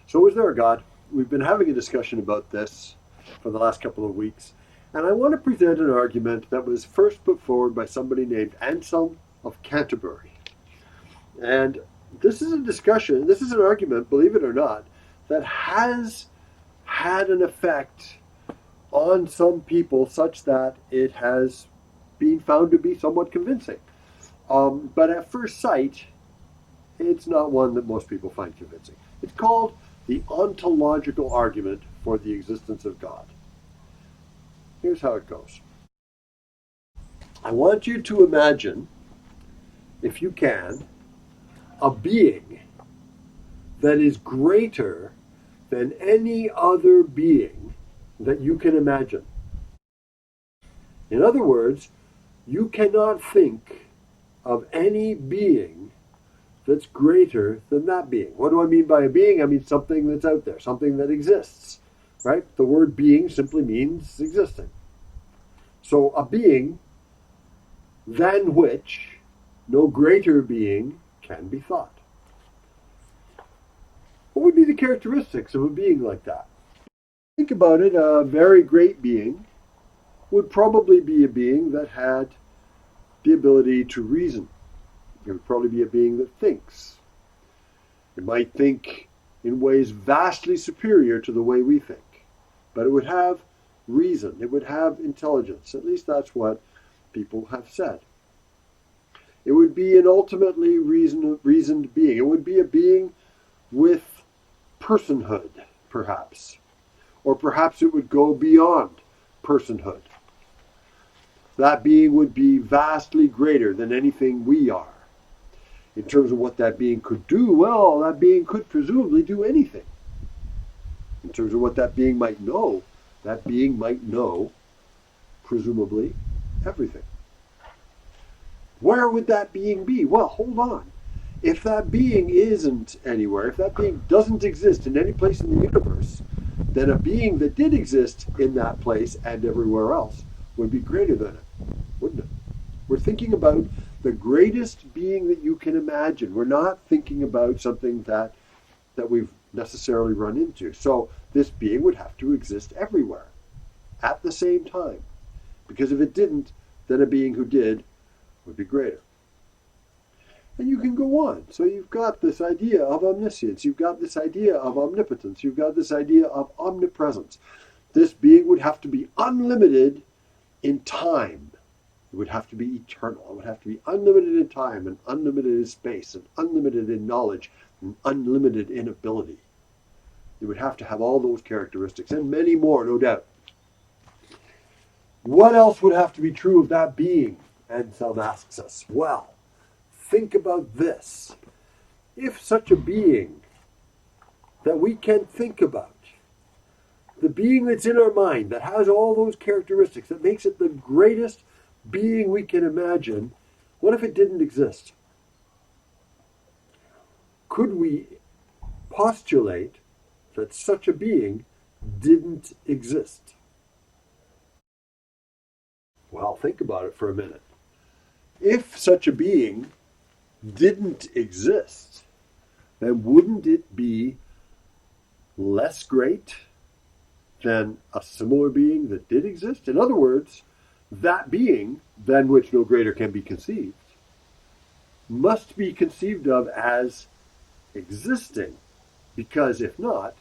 So is there a God? We've been having a discussion about this for the last couple of weeks, and I want to present an argument that was first put forward by somebody named Anselm of Canterbury. And this is a discussion, this is an argument, believe it or not, that has had an effect on some people such that it has been found to be somewhat convincing. But at first sight, it's not one that most people find convincing. It's called the ontological argument for the existence of God. Here's how it goes. I want you to imagine, if you can, a being that is greater than any other being that you can imagine. In other words, you cannot think of any being that's greater than that being. What do I mean by a being? I mean something that's out there, something that exists, right? The word being simply means existing. So a being than which no greater being can be thought. What would be the characteristics of a being like that? Think about it, a very great being would probably be a being that had the ability to reason. It would probably be a being that thinks. It might think in ways vastly superior to the way we think, but it would have reason. It would have intelligence. At least that's what people have said. It would be an ultimately reasoned being. It would be a being with personhood, perhaps. Or perhaps it would go beyond personhood. That being would be vastly greater than anything we are. In terms of what that being could do, well, that being could presumably do anything. In terms of what that being might know, that being might know, presumably, everything. Where would that being be? Well, hold on. If that being isn't anywhere, if that being doesn't exist in any place in the universe, then a being that did exist in that place and everywhere else would be greater than it, wouldn't it? We're thinking about the greatest being that you can imagine. We're not thinking about something that we've necessarily run into. So this being would have to exist everywhere at the same time. Because if it didn't, then a being who did would be greater. And you can go on. So you've got this idea of omniscience. You've got this idea of omnipotence. You've got this idea of omnipresence. This being would have to be unlimited in time. It would have to be eternal. It would have to be unlimited in time and unlimited in space and unlimited in knowledge and unlimited in ability. It would have to have all those characteristics and many more, no doubt. What else would have to be true of that being? Anselm asks us. Well, think about this. If such a being that we can think about, the being that's in our mind, that has all those characteristics, that makes it the greatest being we can imagine, what if it didn't exist? Could we postulate that such a being didn't exist? Well, think about it for a minute. If such a being didn't exist, then wouldn't it be less great than a similar being that did exist? In other words, that being, than which no greater can be conceived, must be conceived of as existing, because if not,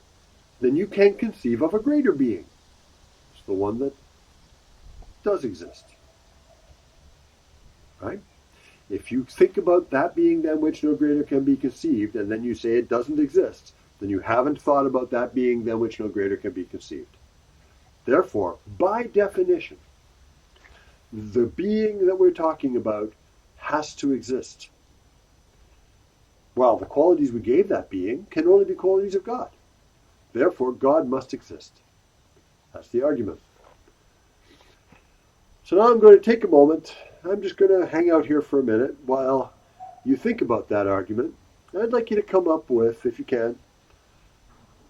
then you can't conceive of a greater being. It's the one that does exist. Right? If you think about that being than which no greater can be conceived, and then you say it doesn't exist, then you haven't thought about that being than which no greater can be conceived. Therefore, by definition, the being that we're talking about has to exist. Well, the qualities we gave that being can only be qualities of God. Therefore, God must exist. That's the argument. So now I'm going to take a moment. I'm just going to hang out here for a minute while you think about that argument. I'd like you to come up with, if you can,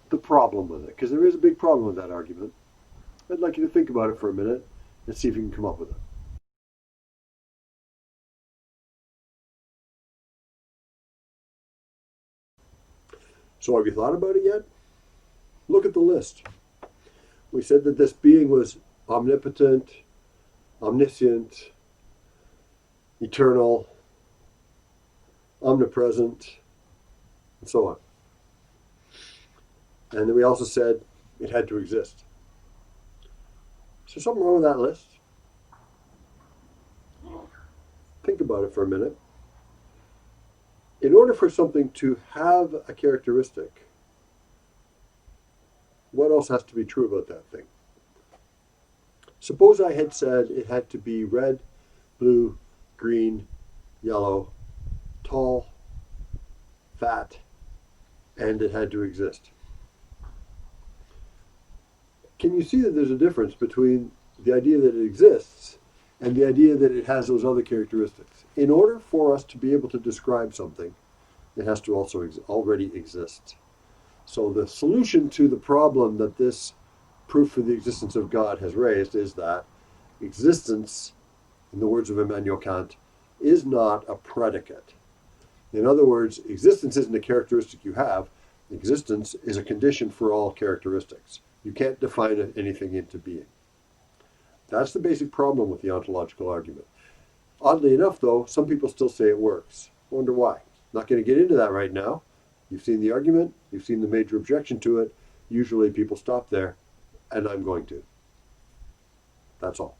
the problem with it, because there is a big problem with that argument. I'd like you to think about it for a minute and see if you can come up with it. So have you thought about it yet? Look at the list. We said that this being was omnipotent, omniscient, eternal, omnipresent, and so on. And then we also said it had to exist. Is there something wrong with that list? Think about it for a minute. In order for something to have a characteristic, what else has to be true about that thing? Suppose I had said it had to be red, blue, green, yellow, tall, fat, and it had to exist. Can you see that there's a difference between the idea that it exists and the idea that it has those other characteristics? In order for us to be able to describe something, it has to also already exist. So the solution to the problem that this proof for the existence of God has raised is that existence, in the words of Immanuel Kant, is not a predicate. In other words, existence isn't a characteristic you have. Existence is a condition for all characteristics. You can't define anything into being. That's the basic problem with the ontological argument. Oddly enough, though, some people still say it works. I wonder why. Not going to get into that right now. You've seen the argument. You've seen the major objection to it. Usually people stop there, and I'm going to. That's all.